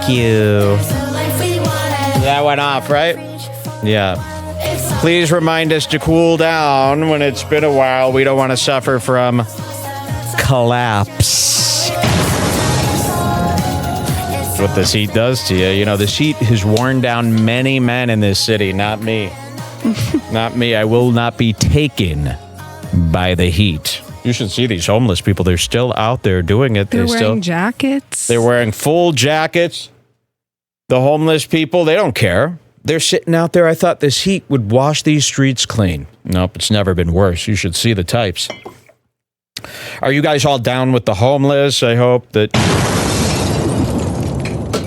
Thank you. That went off, right? Yeah. Please remind us to cool down when it's been a while. We don't want to suffer from collapse. That's what this heat does to you. You know, this heat has worn down many men in this city, not me. Not me. I will not be taken by the heat. You should see these homeless people. They're still out there doing it. They're wearing jackets. They're wearing full jackets. The homeless people, they don't care. They're sitting out there. I thought this heat would wash these streets clean. Nope, it's never been worse. You should see the types. Are you guys all down with the homeless? I hope that...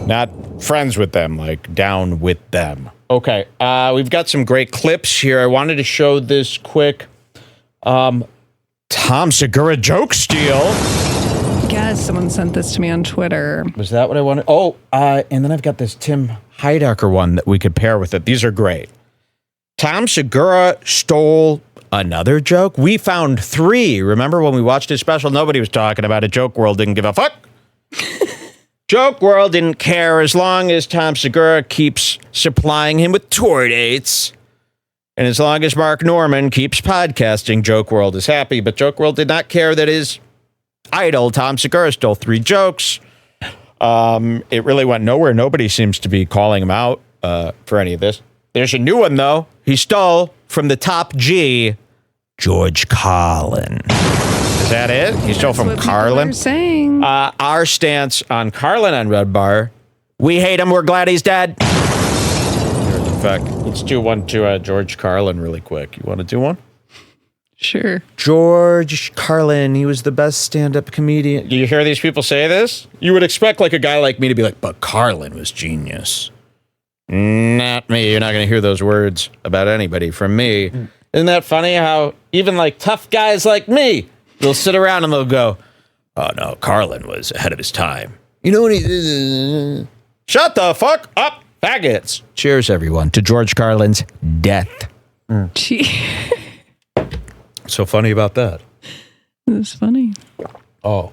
Not friends with them, like down with them. Okay, we've got some great clips here. I wanted to show this quick Tom Segura joke steal. Yes, someone sent this to me on Twitter. Was that what I wanted? Oh, and then I've got this Tim Heidecker one that we could pair with it. These are great. Tom Segura stole another joke. We found 3. Remember when we watched his special? Nobody was talking about it. Joke World didn't give a fuck. Joke World didn't care as long as Tom Segura keeps supplying him with tour dates. And as long as Mark Norman keeps podcasting, Joke World is happy. But Joke World did not care that his idol, Tom Segura, stole 3 jokes. It really went nowhere. Nobody seems to be calling him out for any of this. There's a new one, though. He stole from the top G, George Carlin. Is that it? He stole from Carlin? Saying. Our stance on Carlin on Redbar, we hate him, we're glad he's dead. In fact, let's do one to George Carlin really quick. You want to do one? Sure. George Carlin, he was the best stand-up comedian. You hear these people say this? You would expect like a guy like me to be like, but Carlin was genius. Not me. You're not going to hear those words about anybody from me. Isn't that funny how even like tough guys like me, they'll sit around and they'll go, oh no, Carlin was ahead of his time. You know what he did? Shut the fuck up, faggots. Cheers, everyone, to George Carlin's death. Gee. So funny about that. It's funny. Oh.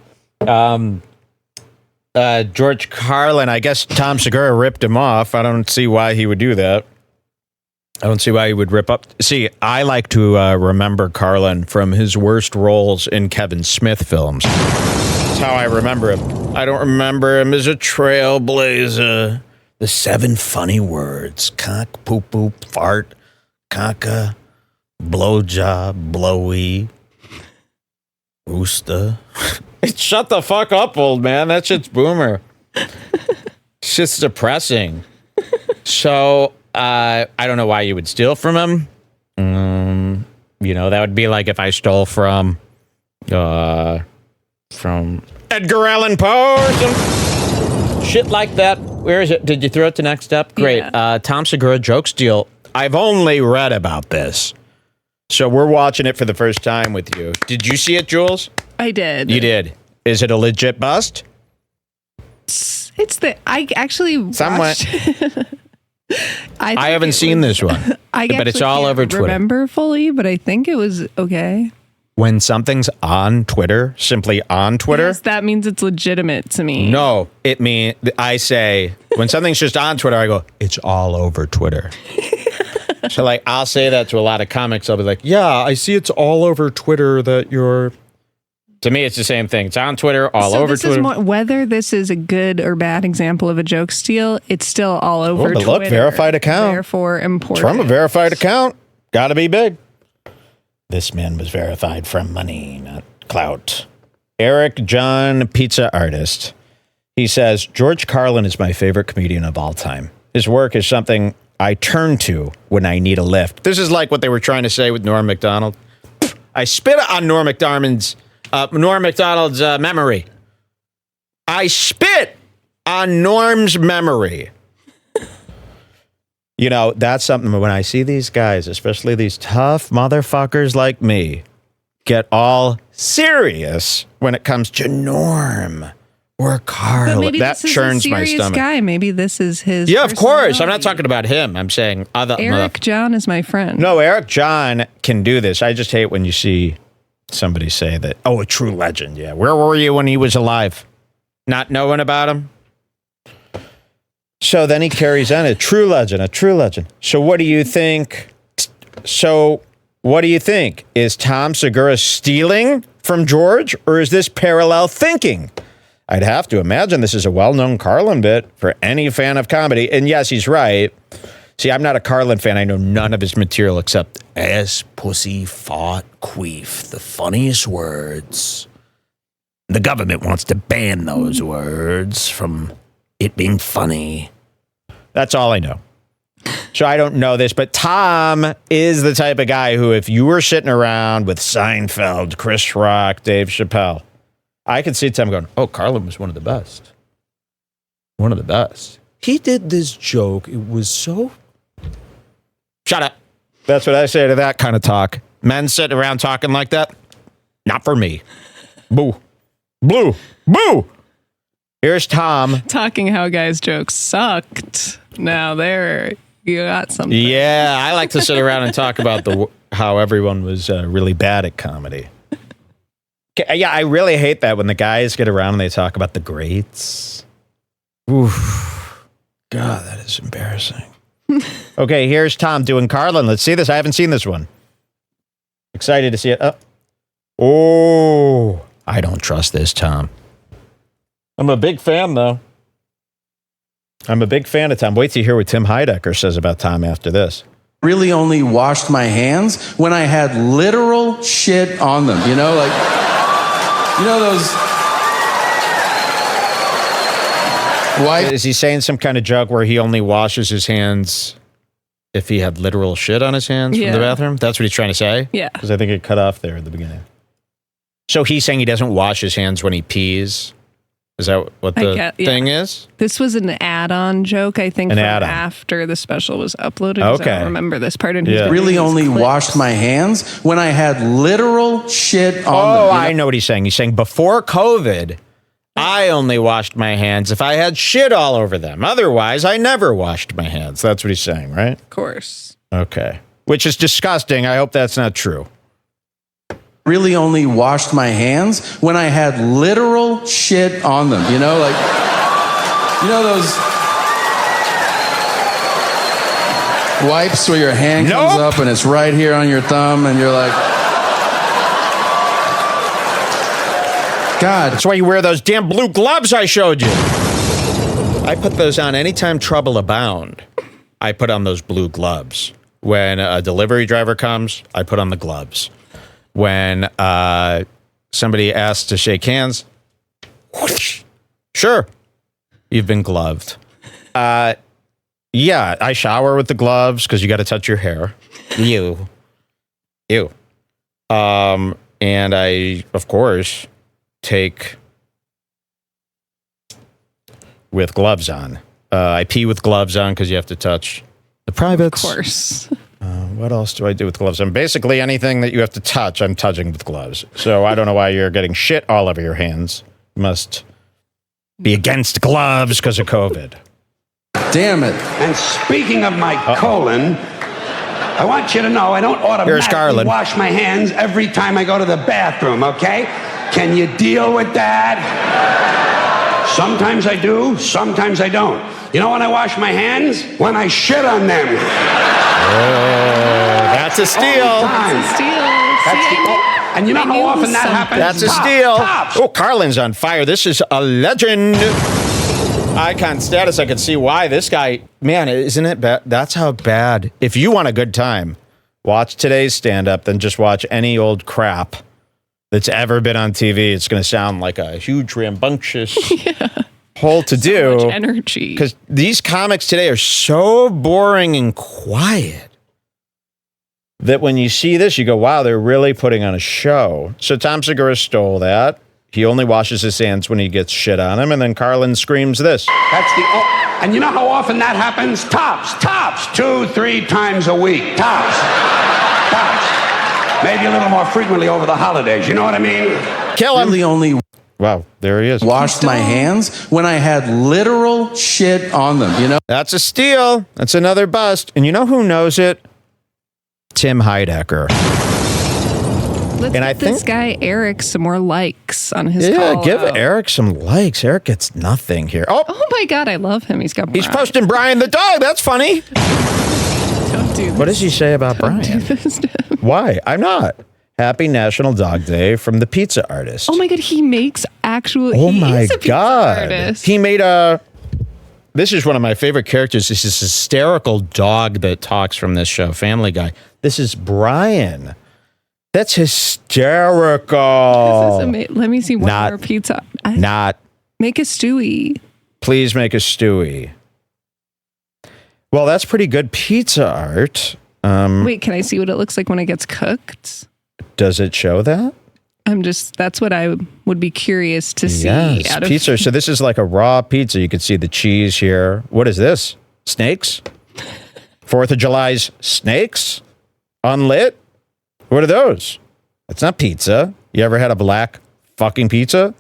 George Carlin, I guess Tom Segura ripped him off. I don't see why he would do that. I don't see why he would rip up. See, I like to remember Carlin from his worst roles in Kevin Smith films. That's how I remember him. I don't remember him as a trailblazer. The 7 funny words. Cock, poop, poop, fart, caca, blowjob, blowy, rooster. Shut the fuck up, old man. That shit's boomer. It's just depressing. So... I don't know why you would steal from him. You know, that would be like if I stole from Edgar Allan Poe or some shit like that. Where is it? Did you throw it to next step? Great. Yeah. Tom Segura joke steal. I've only read about this. So we're watching it for the first time with you. Did you see it, Jules? I did. You did. Is it a legit bust? I actually watched I haven't seen this one, but it's all over Twitter. I remember fully, but I think it was okay. When something's on Twitter, simply on Twitter, yes, that means it's legitimate to me. No, it means I say when something's just on Twitter, I go, it's all over Twitter. So like, I'll say that to a lot of comics. I'll be like, yeah, I see it's all over Twitter that you're. To me, it's the same thing. It's on Twitter, all over Twitter. Whether this is a good or bad example of a joke steal, it's still all over Twitter. Look, verified account. Therefore important. From a verified account. Got to be big. This man was verified from money, not clout. Eric John, pizza artist. He says, George Carlin is my favorite comedian of all time. His work is something I turn to when I need a lift. This is like what they were trying to say with Norm Macdonald. I spit on Norm Macdonald's memory. I spit on Norm's memory. You know, that's something when I see these guys, especially these tough motherfuckers like me, get all serious when it comes to Norm or Carl. That churns my stomach. Guy. Maybe this is his. Yeah, of course. I'm not talking about him. I'm saying other. Eric John is my friend. No, Eric John can do this. I just hate when you see somebody say that, oh, a true legend. Yeah. Where were you when he was alive? Not knowing about him? So then he carries on a true legend. So what do you think? Is Tom Segura stealing from George, or is this parallel thinking? I'd have to imagine this is a well-known Carlin bit for any fan of comedy. And yes, he's right. See, I'm not a Carlin fan. I know none of his material except ass, pussy, fart, queef, the funniest words. The government wants to ban those words from it being funny. That's all I know. So I don't know this, but Tom is the type of guy who, if you were sitting around with Seinfeld, Chris Rock, Dave Chappelle, I could see Tom going, oh, Carlin was one of the best. One of the best. He did this joke. It was so... Shut up. That's what I say to that kind of talk. Men sitting around talking like that, not for me. Boo. Blue. Boo. Here's Tom. Talking how guys' jokes sucked. Now there, you got something. Yeah, I like to sit around and talk about how everyone was really bad at comedy. Yeah, I really hate that when the guys get around and they talk about the greats. Oof. God, that is embarrassing. Okay, here's Tom doing Carlin. Let's see this. I haven't seen this one. Excited to see it. Oh, I don't trust this, Tom. I'm a big fan, though. I'm a big fan of Tom. Wait till you hear what Tim Heidecker says about Tom after this. Really only washed my hands when I had literal shit on them. You know, like, you know those wipes? Is he saying some kind of joke where he only washes his hands if he had literal shit on his hands from the bathroom? That's what he's trying to say? Yeah. Because I think it cut off there at the beginning. So he's saying he doesn't wash his hands when he pees? Is that what the thing is? This was an add-on joke, I think, after the special was uploaded. Okay. I don't remember this part. And really only washed my hands when I had literal shit on them. Oh, I know what he's saying. He's saying before COVID, I only washed my hands if I had shit all over them. Otherwise, I never washed my hands. That's what he's saying, right? Of course. Okay. Which is disgusting. I hope that's not true. Really only washed my hands when I had literal shit on them. You know, like, you know those wipes where your hand comes up and it's right here on your thumb and you're like, God. That's why you wear those damn blue gloves I showed you. I put those on anytime trouble abound. I put on those blue gloves. When a delivery driver comes, I put on the gloves. When somebody asks to shake hands, whoosh, sure, you've been gloved. Yeah, I shower with the gloves because you got to touch your hair. Ew. And I, of course, take with gloves on. I pee with gloves on because you have to touch the privates. Of course. What else do I do with gloves? And basically anything that you have to touch, I'm touching with gloves. So I don't know why you're getting shit all over your hands. You must be against gloves because of COVID. Damn it. And speaking of my colon, I want you to know I don't automatically wash my hands every time I go to the bathroom, okay? Can you deal with that? Sometimes I do, sometimes I don't. You know when I wash my hands? When I shit on them. That's a steal. And you know how often that happens? That's a steal. Oh, Carlin's on fire. This is a legend. Icon status. I can see why this guy, man, isn't it bad? That's how bad. If you want a good time, watch today's stand-up, then just watch any old crap that's ever been on TV. It's going to sound like a huge rambunctious hole to do. So much energy. Because these comics today are so boring and quiet that when you see this, you go, wow, they're really putting on a show. So Tom Segura stole that. He only washes his hands when he gets shit on him. And then Carlin screams this. And you know how often that happens? Tops. 2-3 times a week. Tops. Maybe a little more frequently over the holidays. You know what I mean? Kill him. Really only wow, there he is. Washed my hands when I had literal shit on them, you know? That's a steal. That's another bust. And you know who knows it? Tim Heidecker. Let's and give this guy Eric some more likes on his call give out. Eric some likes. Eric gets nothing here. Oh my God, I love him. He's posting Brian the dog. That's funny. Don't do this. What does he say about Brian? Why? I'm not. Happy National Dog Day from the pizza artist. Oh my God, he makes actual. Oh he my is a pizza God. artist. He made a. This is one of my favorite characters. This is hysterical dog that talks from this show, Family Guy. This is Brian. That's hysterical. This is Let me see one more pizza. Make a stewie. Please make a stewie. Well, that's pretty good pizza art. Wait, can I see what it looks like when it gets cooked? Does it show that? That's what I would be curious to see. Yes, pizza. So this is like a raw pizza. You can see the cheese here. What is this? Snakes? 4th of July's snakes? Unlit? What are those? It's not pizza. You ever had a black fucking pizza?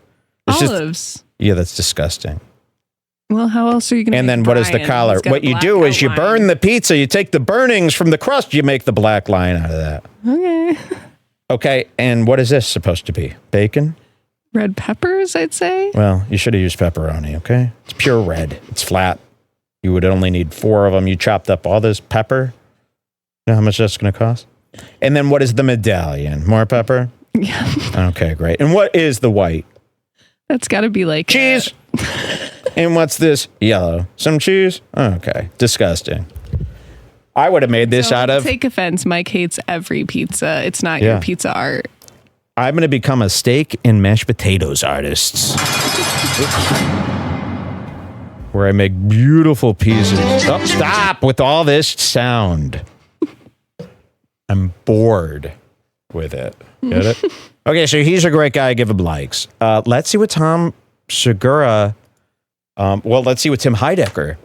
It's olives. Yeah, that's disgusting. Well, how else are you going to And then what is the collar? What you do is you burn the pizza. You take the burnings from the crust. You make the black line out of that. Okay. Okay, and what is this supposed to be? Bacon? Red peppers, I'd say. Well, you should have used pepperoni, okay? It's pure red. It's flat. You would only need 4 of them. You chopped up all this pepper. You know how much that's going to cost? And then what is the medallion? More pepper? Yeah. Okay, great. And what is the white? That's got to be like cheese. And what's this? Yellow. Some cheese? Okay. Disgusting. I would have made this out of... Take offense. Mike hates every pizza. It's not your pizza art. I'm going to become a steak and mashed potatoes artist. Where I make beautiful pieces. Oh, stop with all this sound. I'm bored with it. Get it? Okay, so he's a great guy. Give him likes. Let's see what Tom Segura... let's see what Tim Heidecker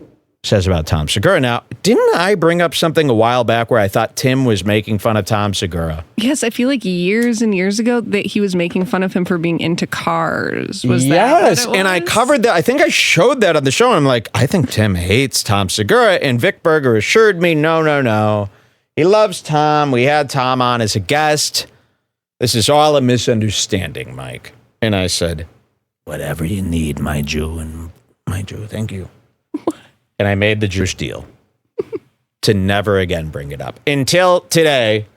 says about Tom Segura. Now, didn't I bring up something a while back where I thought Tim was making fun of Tom Segura? Yes, I feel like years and years ago that he was making fun of him for being into cars. Yes, and I covered that. I think I showed that on the show. And I'm like, I think Tim hates Tom Segura. And Vic Berger assured me, no. He loves Tom. We had Tom on as a guest. This is all a misunderstanding, Mike. And I said, whatever you need, my Jew, thank you. And I made the Jewish deal to never again bring it up until today,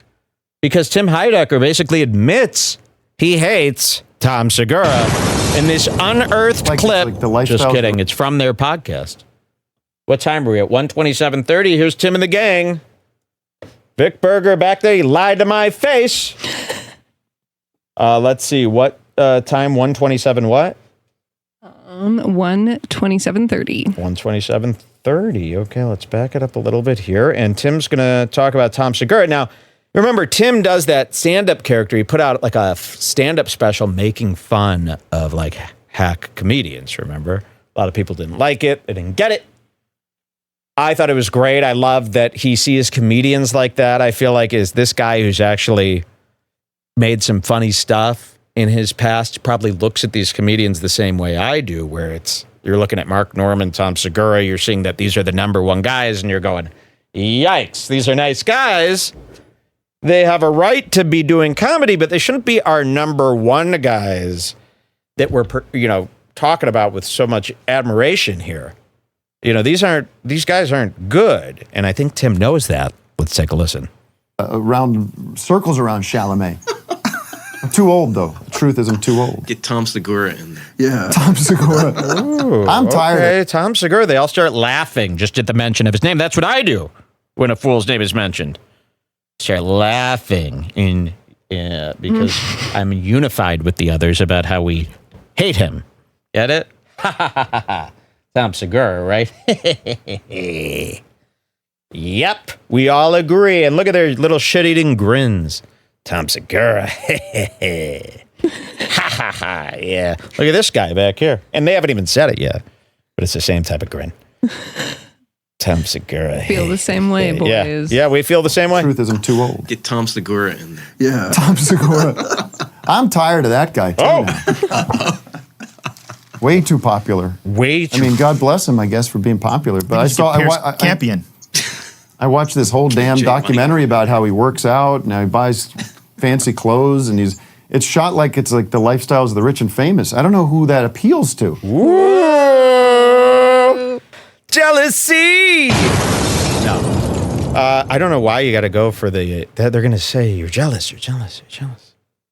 because Tim Heidecker basically admits he hates Tom Segura in this unearthed clip. Just kidding. It's from their podcast. What time are we at? 1:27:30. Here's Tim and the gang. Vic Berger back there. He lied to my face. Let's see. What time? 1:27 what? 1:27:30. 1:27:30. Okay, let's back it up a little bit here. And Tim's going to talk about Tom Segura. Now, remember, Tim does that stand-up character. He put out like a stand-up special making fun of like hack comedians, remember? A lot of people didn't like it. They didn't get it. I thought it was great. I love that he sees comedians like that. I feel like is this guy who's actually made some funny stuff in his past, probably looks at these comedians the same way I do, where it's, you're looking at Mark Norman, Tom Segura, you're seeing that these are the number one guys, and you're going, yikes, these are nice guys. They have a right to be doing comedy, but they shouldn't be our number one guys that we're, talking about with so much admiration here. These guys aren't good. And I think Tim knows that. Let's take a listen. Around circles around Chalamet. I'm too old, though. The truth is, I'm too old. Get Tom Segura in there. Yeah. Tom Segura. Ooh, I'm tired. Okay, Tom Segura. They all start laughing just at the mention of his name. That's what I do when a fool's name is mentioned. Start laughing because I'm unified with the others about how we hate him. Get it? Tom Segura, right? Yep. We all agree. And look at their little shit-eating grins. Tom Segura. Ha ha ha. Yeah. Look at this guy back here. And they haven't even said it yet, but it's the same type of grin. Tom Segura. Feel the same way, boys. Yeah, we feel the same way. The truth is, I'm too old. Get Tom Segura in there. Yeah. Tom Segura. I'm tired of that guy, too. Oh. Way too popular. I mean, God bless him, I guess, for being popular. But Campion. I watched this whole damn documentary about how he works out. Now he buys fancy clothes, and it's shot like it's like the lifestyles of the rich and famous. I don't know who that appeals to. Whoa! Jealousy! No. I don't know why you got to go for they're going to say, you're jealous. You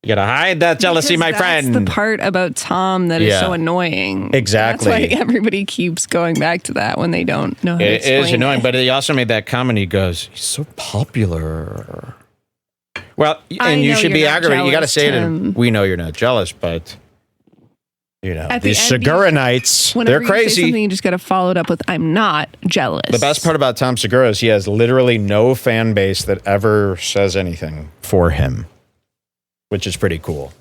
got to hide that jealousy, my friend. That's the part about Tom that is so annoying. Exactly. That's why everybody keeps going back to that when they don't know how to explain it. It is annoying, but he also made that comment. He goes, he's so popular. Well, and you should be aggravated. You got to say it. We know you're not jealous, but these Segura nights, they're crazy. You say something, you just got to follow it up with, I'm not jealous. The best part about Tom Segura is he has literally no fan base that ever says anything for him, which is pretty cool.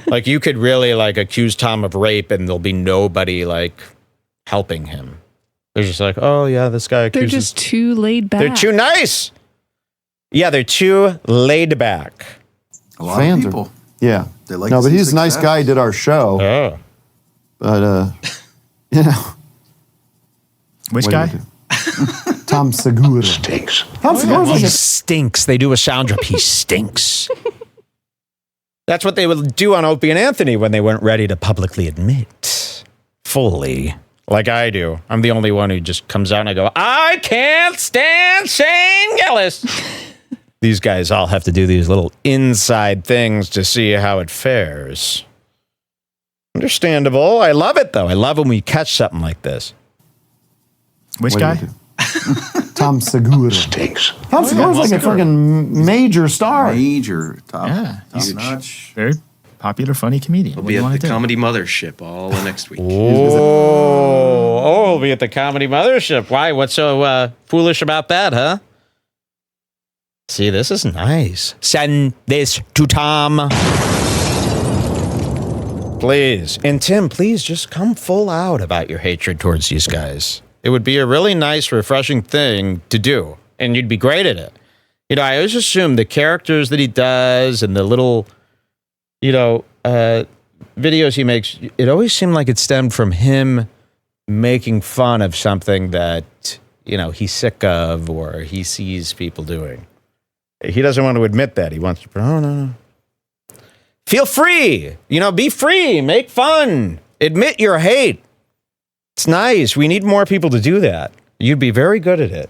Like, you could really accuse Tom of rape and there'll be nobody helping him. They're just like, oh yeah, this guy accuses. They're just too laid back. They're too nice. Yeah, they're too laid back. A lot of people. Yeah. They like but he's a nice guy. He did our show. Oh. But, Which guy? Tom Segura. Stinks. Tom Segura stinks. They do a sound drop. He stinks. That's what they would do on Opie and Anthony when they weren't ready to publicly admit fully, like I do. I'm the only one who just comes out and I go, I can't stand Shane Gillis. These guys all have to do these little inside things to see how it fares. Understandable. I love it, though. I love when we catch something like this. Which guy? Tom Segura. Stinks. Tom Segura's like a fucking major star. Major top. Yeah. Top notch. Very popular, funny comedian. We'll be at the Comedy Mothership all next week. We'll be at the Comedy Mothership. Why? What's so foolish about that, huh? See, this is nice. Send this to Tom. Please. And Tim, please just come full out about your hatred towards these guys. It would be a really nice, refreshing thing to do. And you'd be great at it. I always assume the characters that he does and the little, videos he makes, it always seemed like it stemmed from him making fun of something that, he's sick of or he sees people doing. He doesn't want to admit that. He wants to, no. Feel free. Be free. Make fun. Admit your hate. It's nice. We need more people to do that. You'd be very good at it.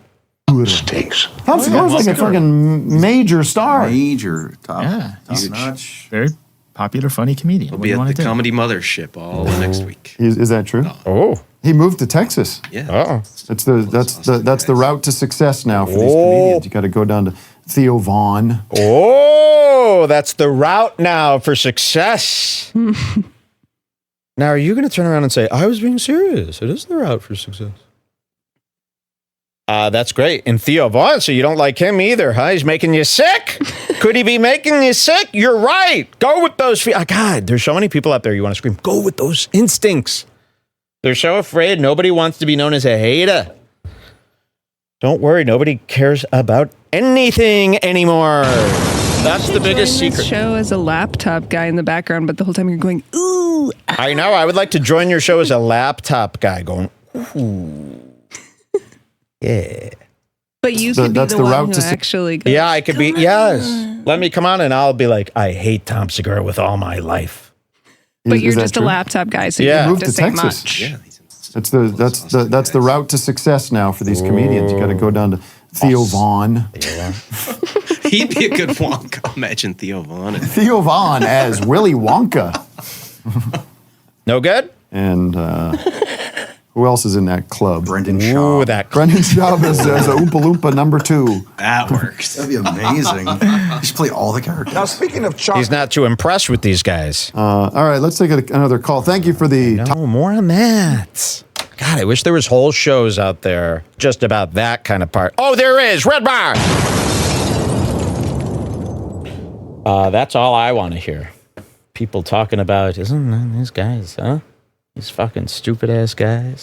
Stinks. Tom Segura's like a fucking major star. Major top. Yeah. Top notch. Very popular, funny comedian. We'll be at the Comedy Mothership all next week. Is that true? Oh. He moved to Texas. Yeah. Oh. That's the route to success now for these comedians. You got to go down to Theo Vaughn. Oh, that's the route now for success. Now, are you going to turn around and say, I was being serious? It is the route for success. That's great. And Theo Vaughn, so you don't like him either, huh? He's making you sick? Could he be making you sick? You're right. Go with those. God, there's so many people out there you want to scream, go with those instincts. They're so afraid. Nobody wants to be known as a hater. Don't worry. Nobody cares about anything anymore. That's the biggest secret. This show as a laptop guy in the background, but the whole time you're going, ooh. I know. I would like to join your show as a laptop guy going, ooh. Yeah. But you could be the one who actually goes, yeah, I could be. Yes. Let me come on and I'll be like, I hate Tom Segura with all my life. But you're just a laptop guy, so you don't have to say much. Yeah. That's the route to success now for these comedians. You got to go down to Theo Vaughn. He'd be a good Wonka. Imagine Theo Vaughn. Theo Vaughn as Willy Wonka. No good? And who else is in that club? Brendan Shaw. Brendan Schaub as a Oompa Loompa number 2. That works. That'd be amazing. You should play all the characters. Now, speaking of chocolate. He's not too impressed with these guys. All right, let's take another call. Thank you for the... No, more on that. God, I wish there was whole shows out there just about that kind of part. Oh, there is. Redbar. That's all I want to hear. People talking about, isn't these guys, huh? These fucking stupid ass guys.